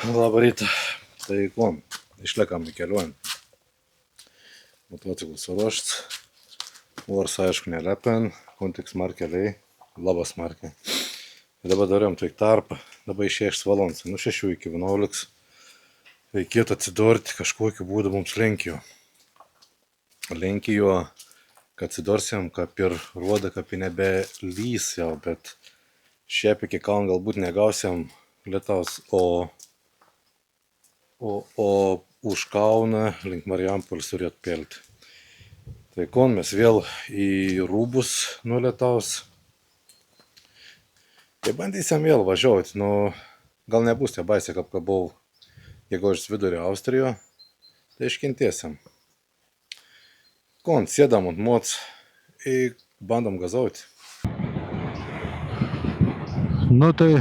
Labą rytą. Tai kuom, išliekam į kelionę. Motociklus suruošt. Ors aišku nelepen, kontiks markeliai, labas markė. Dabar darėm tai tarpą, dabar išėjo 6 valandas, nuo 6 iki 11. Reikėtų atsidurti kažkokiu būdu mums Lenkijo. Lenkijo, kad atsidursim, kaip ir ruoda, kaip ir nebelys jau, bet šiaip iki kalno galbūt negausim lietaus, o už Kauną link Marijampolės turėtų pelti. Tai kon mes vėl į rūbus nuo lietaus. Tai bandysim vėl važiuoti, gal nebus tie baisiai, kaip buvau Gegužės vidurio Austrijoje, tai iškentėsim. Kon, sėdam ant moc ir bandom gazauti. Tai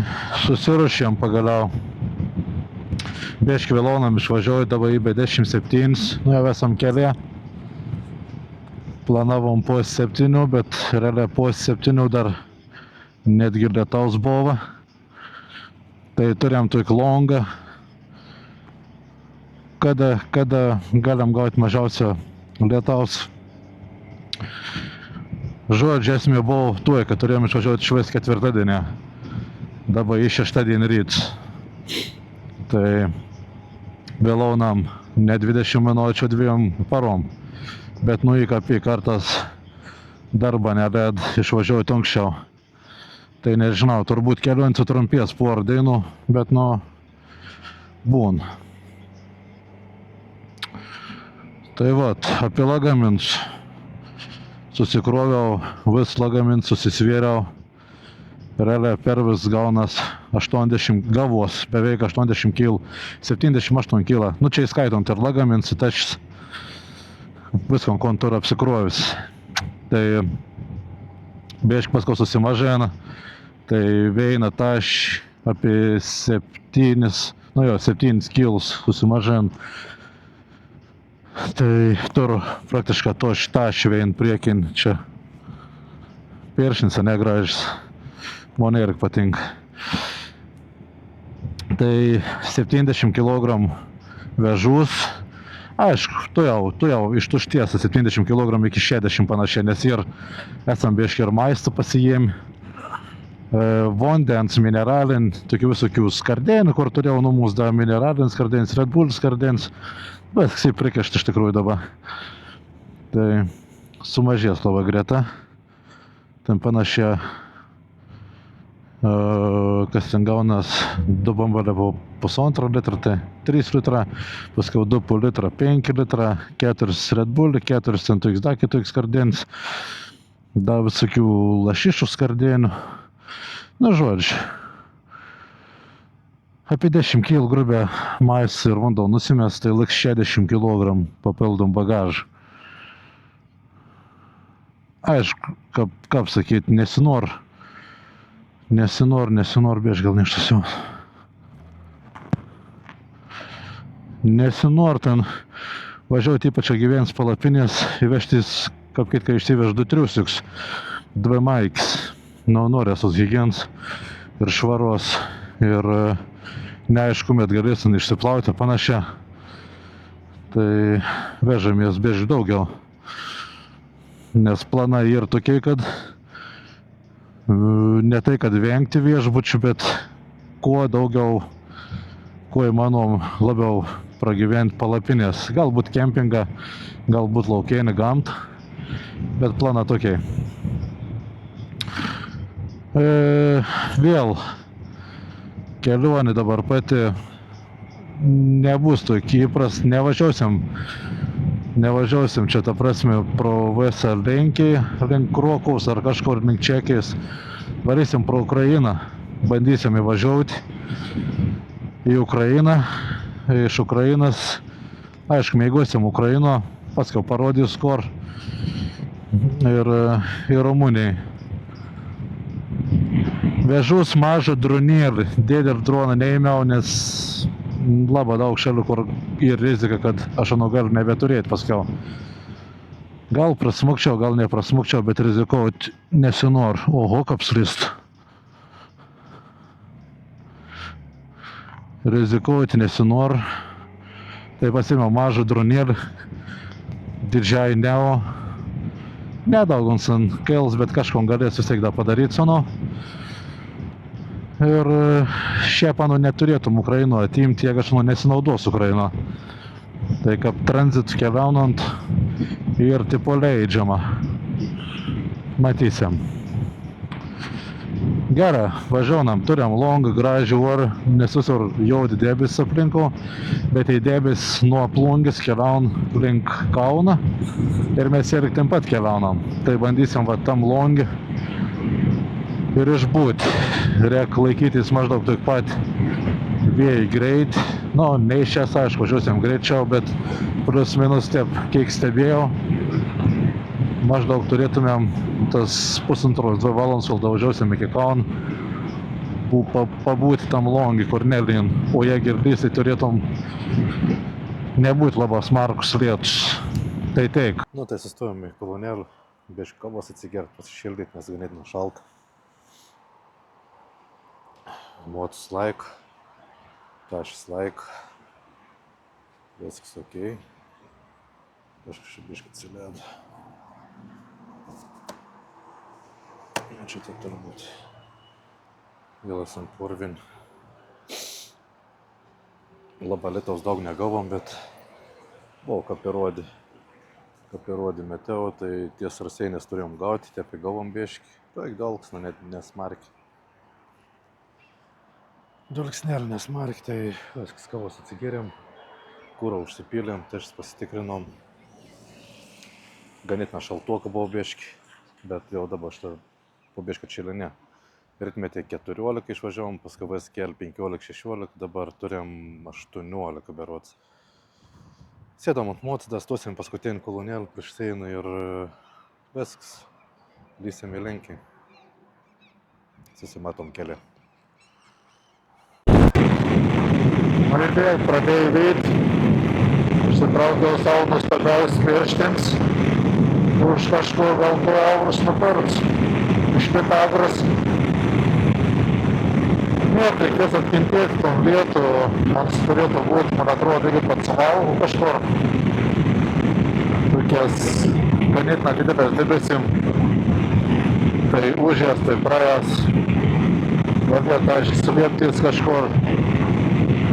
susiruošėm pagaliau. Bieški vėlaunam išvažiuoju, dabar į B17, jau esam kelyje. Planavom po 7, bet realiai po 7 dar netgi lietaus buvo. Tai turėjom tokį longą, kada galim gauti mažiausio lietaus. Žodžiu, esmė buvo tuo, kad turėjom išvažiuoti švęst ketvirtadienį, dabar į šeštadienį ryt. Tai vėlaunam ne 20 minučių 2 parom, bet įkapį kartas darbą neled išvažiuoti anksčiau. Tai nežinau, turbūt kelionė sutrumpės porą dienų, bet būn. Tai vat, apie lagamins susikroviau, vis lagamins susisvėriau. Realiai per vis gaunas 80, gavos beveik 80 kg, 78 kg. Čia įskaitant ir lagamins, tačs viskam kontūrą apsikrovis. Tai biešk paskui susimažena, tai veina taš apie 7 kg susimažena. Tai tur praktiškai taš vein priekin, čia peršinis negražis. Man irgi patinka. Tai 70 kg vežus. Aišku, tu jau ištušties 70 kg iki 60 panašiai, nes ir esam bieški ir maistų pasijėmi. Vandens, mineralin, tokių visokių skardėnių, kur turėjau numus da mineralin skardėnis, Red Bull skardėnis. Bet kaip prikešti iš tikrųjų dabar. Tai sumažės labai greta. Ten panašiai kas ten gaunas 2 bambalė po 1,5 litrą, tai 3 litrą, paskiau 2 po litrą, 5 litrą, 4 Red Bull, 4 ten toks da kitoks skardienis, da visokių lašišų skardėnių. Žodžiu, apie 10 kg grubę maistą ir vandau nusimės, tai liks 60 kg papildom bagažą. Aišku, kaip sakyti, nesinor bieš gal neištasiu. Nesinor ten važiuoti ypač gyvens palapinės, įvežtis, kaip kai išsivež 2 triusiks, 2 maikis. Norėsos hygiens ir švaros ir neaišku, met galėsim išsiplauti panašiai. Tai vežamės bieš daugiau. Nes planai ir tokie, kad ne tai, kad vengti viešbučių, bet kuo daugiau, kuo įmanom labiau pragyventi palapinės. Galbūt kempingą, galbūt laukienį gamtą, bet plana tokiai. Vėl kelionė dabar pati nebus tokia įpras, nevažiuosim čia, ta prasme, pro visą Lenkiją, link Krokaus ar kažkur link Čekijos. Varysim pro Ukrainą, bandysim įvažiuoti į Ukrainą, iš Ukrainos, aišku, mėgosim Ukraino, paskiau parodys kur ir į Rumuniją. Vežus mažą dronėlį, didelį droną neėmiau, nes labai daug šalių, kur ir rizika, kad aš gali nebeturėti paskiau. Gal prasmukčiau, gal neprasmukčiau, bet rizikuoti nesinor. Oho, kaip slist. rizikuoti nesinori. Tai pasiėmiau mažą dronėlį, didžiai Neo. Nedaug ant kels, bet kažkom galės vis tiek dar padaryti sano. Ir šiaip, manau, neturėtum Ukraino atimti, jeigu aš nesinaudos Ukraina. Tai kaip tranzit keliaunant ir tipo leidžiama. Matysim. Gerai, važiuonam, turim longą, gražią orą, nes visur juodi debesys aplinkų, bet į debesys nuo Plungės keliaun link Kauną ir mes ir ten pat keliaunam. Tai bandysim va tam longį ir išbūti. Reik laikytis maždaug taip pat vėjai greit. Nu, ne iš šias, aišku, važiuosim greičiau, bet plus minus taip, kiek stebėjau, maždaug turėtumėm tas 1,5–2 valandos, kol davažiuosim iki Kauno, pabūti tam longį, kur nelin. O jei girdys, tai turėtum nebūti labai smarkus lietus. Tai teik. Nu, tai sustojom į kolonėlį, biškį kavos atsigert, pasišildyti, nes ganėtinai šalta. Motus laik, tašis laik, viskas okei. Kažkas biškį atsileido. Čia tai turi būti. Vėlas ant purvin. Labai lietaus daug negavom, bet buvo kapiruodi meteo, tai ties Raseiniais turėjom gauti, taip įgavom biškį. Paik dalks, nu net nesmarkiai. Dalksnelį nesmarkiai, tai viskas kavos atsigėrėm, kūrą užsipylėm, tešis pasitikrinom. Ganėtinai šaltuoka buvo biškį, bet jau dabar šitą po biškį čilinė. Ritmetė 14 išvažiavom, paskui VSKL 15–16, dabar turim 18 berods. Sėdom ant motos, dastosim paskutinį kolonėlį prieš Seiną ir viskas. Lysim į linkį. Susimatom kelią. Maribėg pradėjai vyti. Užsitraukiau savo nuostabiausius pirštins. Už kažkur gal 2 eurus nupirks. Iš Pitagras. Niek reikės atkentėti tom vietų, man turėtų būti, man atrodo, irgi pats valgų kažkur. Tokias ganėtinai didelės debesim. Tai užės, tai praėjęs. Vadėt, aš sulieptis kažkur.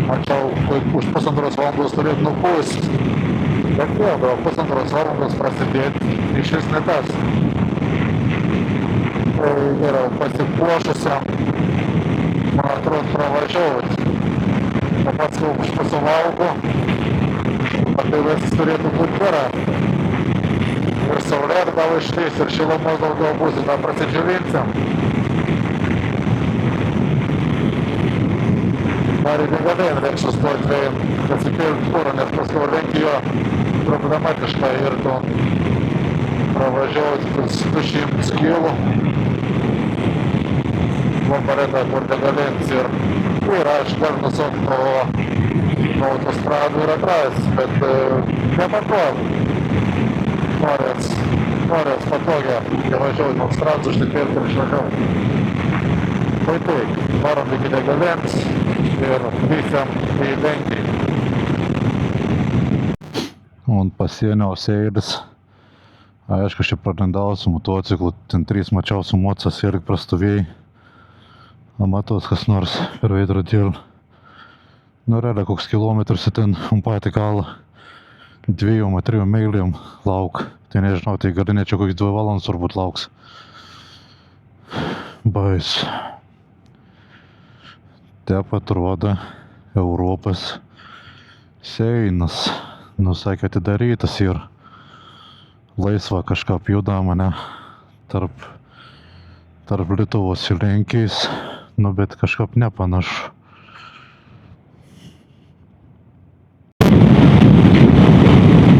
Mačiau, kaip už 1,5 valandos turėtų nupūst. Bet vėl, gal 1,5 valandos prasidėti, iš vis ne tas. Tai geriau pasipuošusiam, man atrodo, pravažiuoti. O pats kol aš pasivalgo, tai viskas turėtų būti gera. Ir saulėt gal išlys, ir šilumos daugiau bus, ir dar prasidžiuvinsim. Dar ir negalėjom reik sustoti vėjim, atsikėlti kurą, nes paskui Lenkijo problematiška ir to pravažiuoti 200 kilų. Vaparėta, kur negalėms ir aš dar nusok nuo autostradų ir atras, bet nepatogu. Norės patogią, kai važiuoju nuo autostradų, užtikėlti ir išvažiuoju. Tai taip, varom iki negalėms ir vysiam į Lenkiją. Un pasienio seilis. Aišku, aš čia pralindau su motociklu, ten 3 mačiau su mocas irgi prastovėjai. Matos kas nors per veidrodėlį. Nu, realiai koks kilometras ten patį kalą 2–3 meilėm lauk. Tai nežinau, tai gali net čia kokius 2 valandas turbūt lauks. Bais. Taip atrodo Europos Seinas. Nu, sakė, atidarytas ir laisva kažką judama, ne? Tarp Lietuvos ir Lenkijos. Nu, bet kažkaip nepanašu.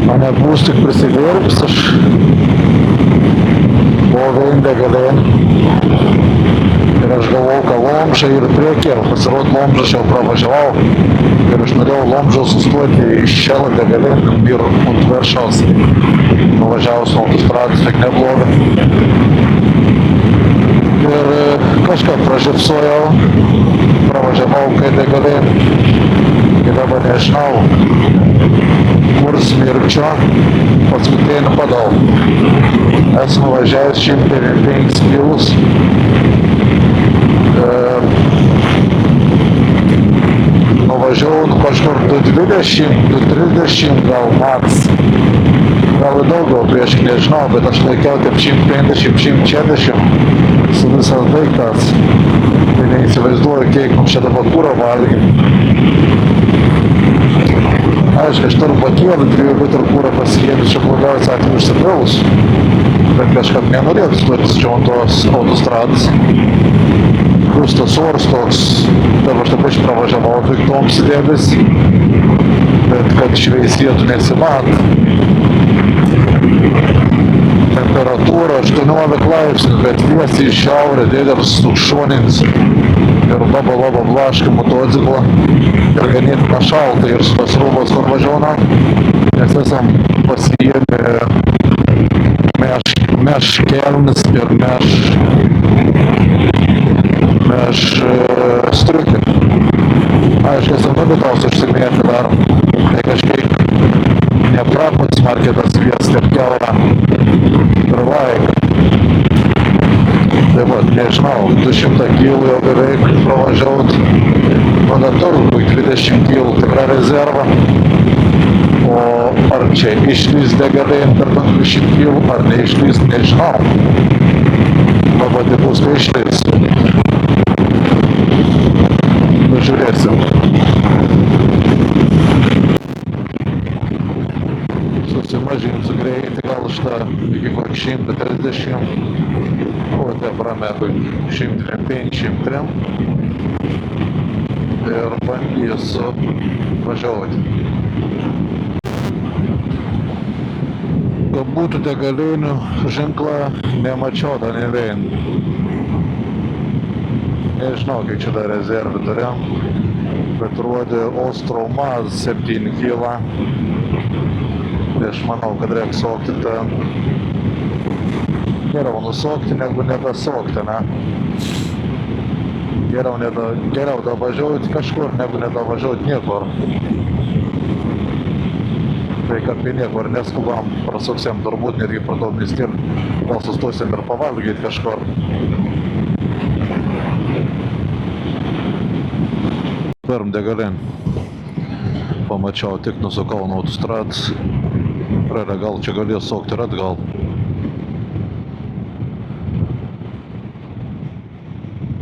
Mane bus tik prisigėrus, aš buvau Veindegalė. Ir aš galvojau, kad Lomža ir priekį, ir pasirodo Lomža aš jau pravažiavau. Ir aš norėjau Lomžą sustoti iš Šeladegalė ir ant Veršos. Nuvažiavau su autostrados, tik neblogai. Ir kažką pražipsojau, pravažiavau kai degalin. Ir dabar nežinau, kur smirkčio, paskutinį padau. Esu nuvažiavęs 105 kilus. Nuvažiavau kažkur 220, 230 gal maks. Gal ir daugiau prieš, nežinau, bet aš laikiau taip 150, 140 su visas daiktas. Tai neįsivaizduoju, kiek mums čia dabar kūro valgyti. Aišku, aš turiu pakėlį 3 litrų kūrą pasiėmęs, čia blogiausias atveju užsipilus. Bet kažkaip nenorėtų stovėtis čia ant tos autostrados. Plus tas oras toks, dabar aš taip aš pravažiavau daiktom sėdėlis, bet kad šveisėtų nesimat. Temperatūra 18 laipsnių, bet viesti į šiaurę, dėdėms šonins. Ir labai blaškai motociklą. Ir ganėtina šalta ir su tas rūbas, kur važiuona. Mes esam pasiėmę meš kelnis ir meš striukį. Aišku, esam nebitaus užsimėti dar. Tai kažkiek nepraputs marketas viesti ir keurą. Ir laik. Tai va, nežinau, 200 kilų jau beveik pravažiaut. Mano turgui 20 kilų tikra rezerva. O ar čia išlys degalin per 200 kilų, ar neišlys, nežinau. Pabandė bus, kai išlys. Pažiūrėsim. Susimažinsiu greitį gal šitą iki kokį 130. O te prametu 105-103 ir bandysiu važiuoti. Kad būtų degalinių ženklą, nemačiau dar nevien. Nežinau, kiek čia dar rezervų turėjom, bet rodė Ostromaz 7 kilą. Tai aš manau, kad reikia sokti ten. Geriau nusokti, negu nedasokti, ne? Geriau davažiuoti kažkur, negu nedavažiuoti niekur. Tai kad niekur neskubam, prasuksim turbūt netgi parduomis ir gal sustosim ir pavalgyti kažkur. Pirm degalin. Pamačiau, tik nusukau nuo autostrados. Gal čia galės sokti ir atgal.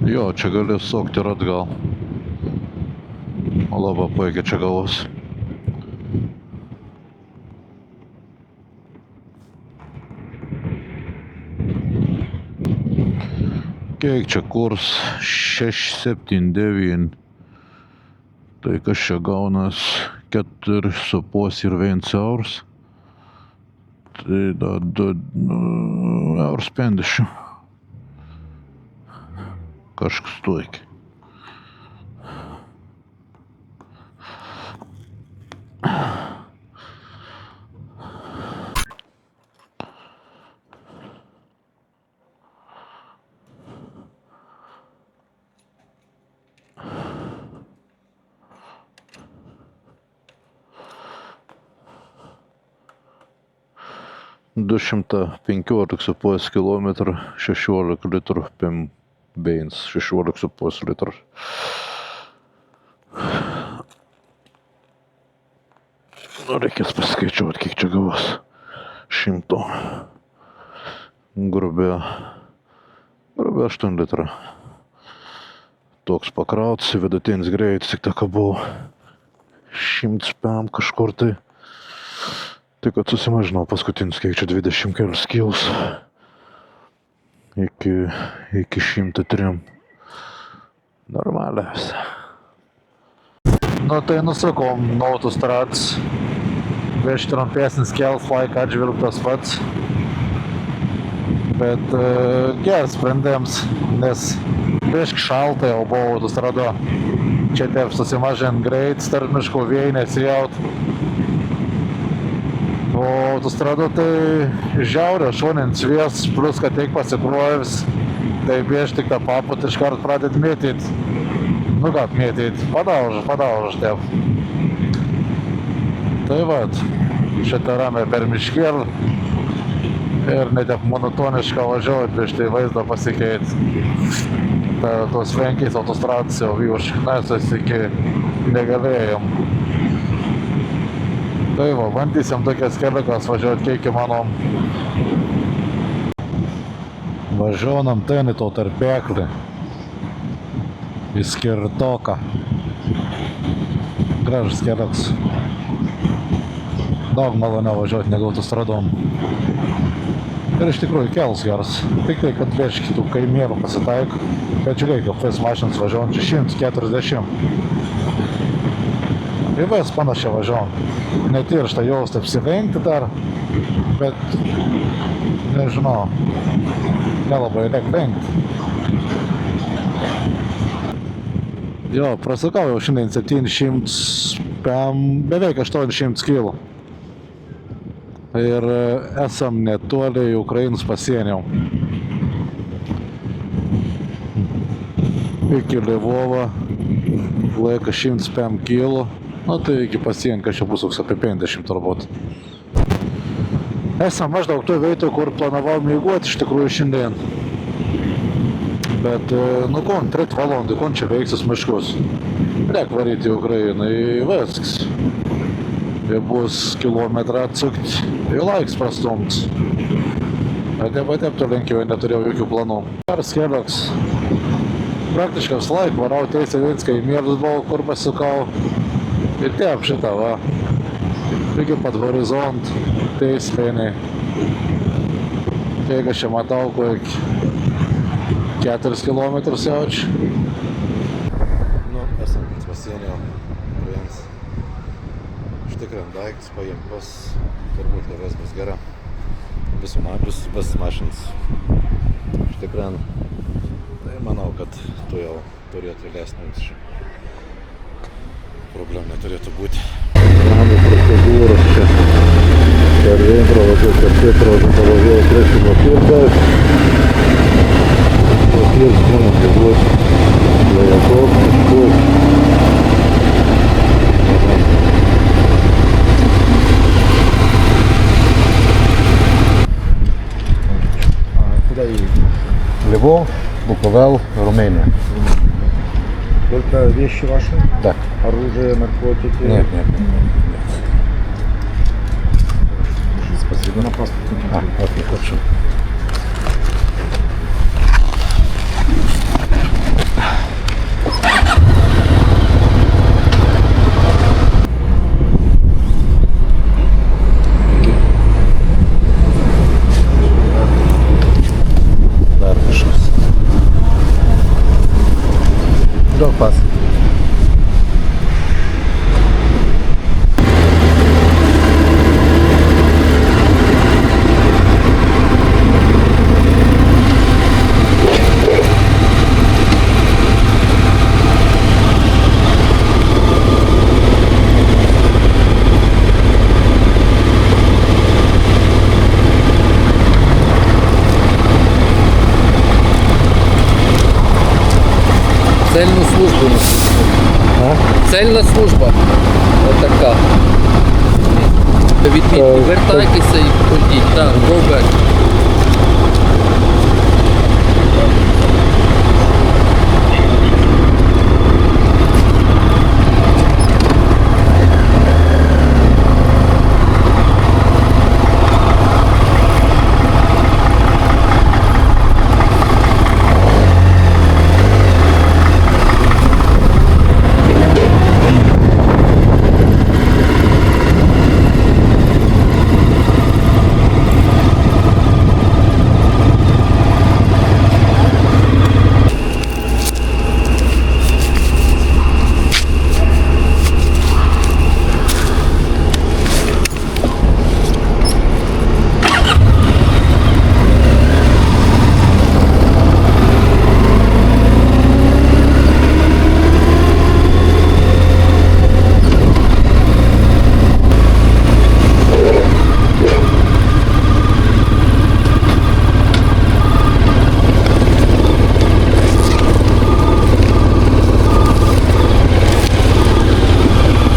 Jo, čia galės sokti ir atgal. Labai puikiai čia gavos. Kiek čia kurs? 6,79. Tai kas čia gaunas 4,5 ir 1 euras. Tai da 2,50 euros. Kažkas toiki. $215,5 km, 16 litrų beins, 16,5 litrų. Reikės paskaičiuoti, kiek čia gavos. 100. Grubiai 8 litrų. Toks pakrautas, vidutinis greitis, tik taka buvo 100 pm kažkur tai. Tik kad susimažinau paskutinis, kiek čia 20 kelius kilus. Iki 103. Normalias. Nu tai nusakom nuo autostrados. Veš trumpesnis kelias laiką atžvilg tas pats. Bet geras sprendimas, nes prieš šaltai jau buvo autostrada. Čia taip susimažint greit, tarp miškų vėjai nesijaut. O autostrada tai žiaurė, šonint svies, plus kad teik pasikruojus, tai bėž tik tą paput iškart pradėt mėtyt. Nu ką mėtyt, padauž taip. Tai vat, šitą ramę per miškelį ir ne taip monotonišką važiuot, bet štai vaizdą pasikeit. Tos Lenkijos autostrados jau už Knaisės iki negalėjom. Tai va, bandysim tokias keliukas važiuot, kiek įmanom. Važiuonam ten į to tarpeklį. Į Skirtoką. Gražus keliukas. Daug maloniau važiuot negu autostradom. Ir iš tikrųjų kels geras. Tik tai, kad prieš kitų kaimėrų pasitaiko. Bet žiūrėk, FS mašinas važiuojant 140. Ir vis panašiai važiuojam. Netiršta jaust apsilenkti dar. Bet, nežinau, nelabai lenkti. Jo, prasukau jau šiandien 700, beveik 800 kg. Ir esam netoli Ukrainos pasienio. Iki Lvovo laikas 105 kg. Nu tai iki pasienio, kad čia bus apie 50 turbūt. Esam maždaug tų vietų, kur planavau mėgoti iš tikrųjų šiandien. Bet, nu kon, 3 valandų, kon čia veiksis miškus. Reik varyti į Ukrainą, į viskas. Ir bus kilometrą atsukti, ir laiks prastumts. Bet tu lenkiau, neturėjau jokių planų. Geras keliukas. Praktiškai visą laiką varau teisę Vinską į Mėrdus buvau, kur pasukau. Ir taip šitą, va. Iki pat horizont, teismėnį. Kiek aš čia matau, kokiek 4 kilometrus jaučiu. Nu, esam pasienio Ukrainos. Užtikrinam daiktus, paim pas, turbūt kavės bus gera. Visas mašinas užtikrinam. Tai manau, kad tu jau turėtų įleisnint čia. Problemų neturėtų būti. Mano procedūros čia. Per Vėmbravo, per Pietrožą pavažiavau priešimo firtas. O firtas mano bus Lajakov, Miškov. Куда едете? Львов, Буковел, Румыния. Только вещи ваши? Да. Оружие, наркотики? Нет. Спасибо. На паспорт. Окей, хорошо. Пас. Цельну службу несу. Цельна служба. Отака. Відмітку. Вертайтеся і ходіть. Так, go back.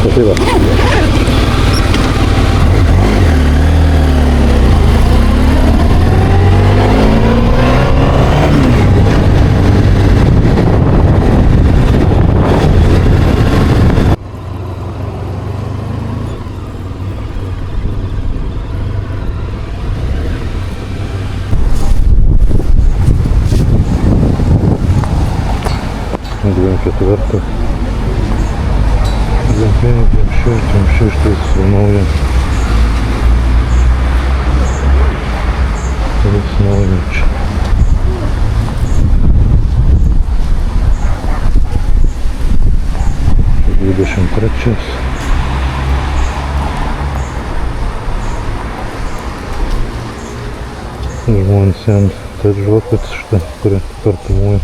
Tai va. Dviem ketvirtų. Dviem šeštais nauja. Vis nauja čia. Čia 23. Žmonės ant tai žvakut šitą, kuri kartumoja.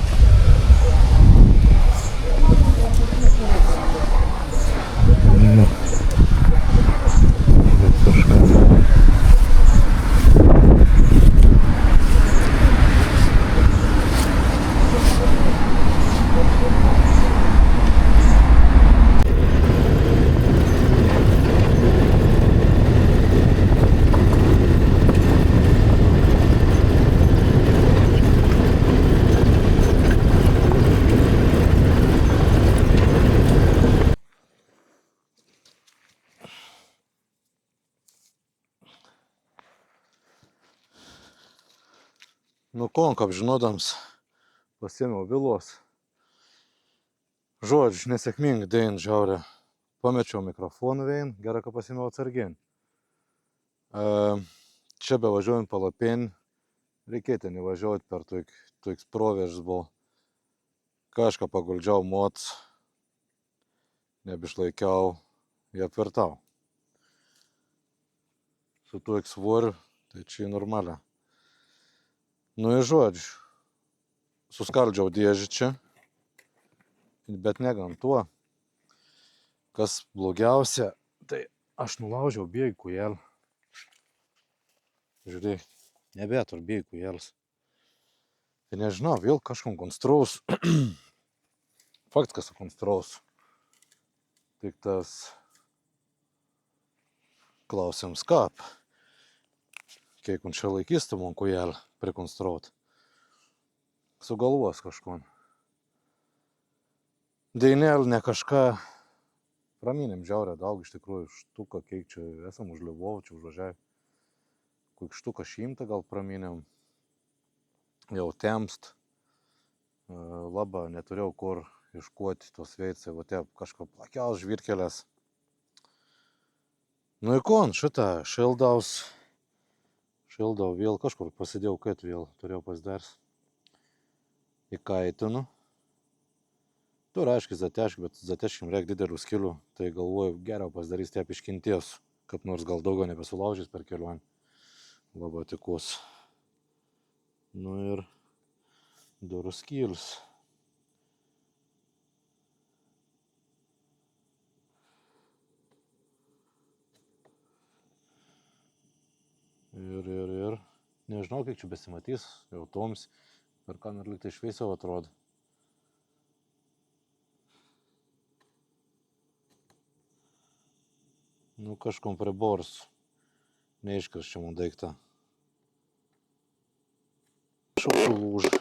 Nu konk apžinodams pasiėmiau vilos. Žodžiu, nesėkmingai dain žiaurė. Pamečiau mikrofoną vein, gerai, kad pasiėmiau atsargin. Čia bevažiuojant palapin, reikėtų nevažiuoti per toks proveržis buvo. Kažką paguldžiau moc, nebišlaikiau ir apvirtau. Su toks svoriu, tai čia normalia. Nu ir žodžiu, suskaldžiau dėžį čia, bet negant tuo, kas blogiausia, tai aš nulaužiau bėgių kujelį. Žiūrėk, nebetur bėgių kujelis. Tai nežinau, vėl kažkam konstraus. Faktas, kas konstraus. Tik tas klausimas kap. Kiek un čia laikys tą man kujelį prikonstruot. Sugalvos kažkon. Dainelį ne kažką. Praminėm žiaurę daug, iš tikrųjų, štuką, kiek čia esam už Lvovo, čia užvažiavę. Kiek štuką 100 gal praminėm. Jau temst. Labą neturėjau kur iškuoti tos veicai, va te kažką plakiaus žvirkelės. Nu ir kon, šitą šildau vėl kažkur pasidėjau, kad vėl turėjau pasidars. Įkaitinu. Tu aiškiai zatešk, bet zateškim reik didelių skilių. Tai galvoju, geriau pasidarys taip iškinties, kad nors gal daugiau nebesulaužys per kelionę. Labai tikus. Nu ir durų skils. Ir. Nežinau, kiek čia besimatys, jau toms. Per kamerą lyg tai šviesiau atrodo. Nu kažkom pribors. Neiškars čia man daiktą. Sulūžė.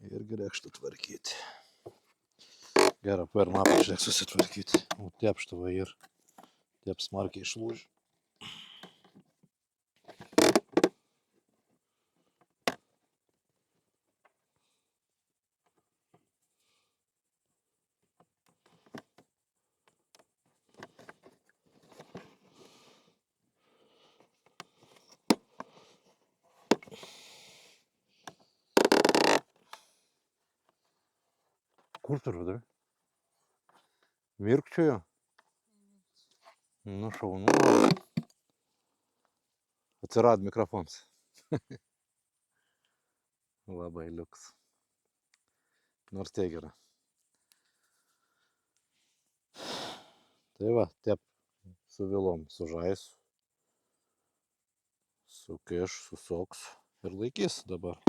Irgi reikštų tvarkyti. Gerą per napač reik susitvarkyti. O tepštava ir. Tep smarkiai išlūžė. Kur turiu, dar? Mirkčioju? Nu šaunu. Atsirado mikrofonas. Labai liuks. Nors tai gera. Tai va, tep su vilom sužaisiu. Sukiš, susoks ir laikys dabar.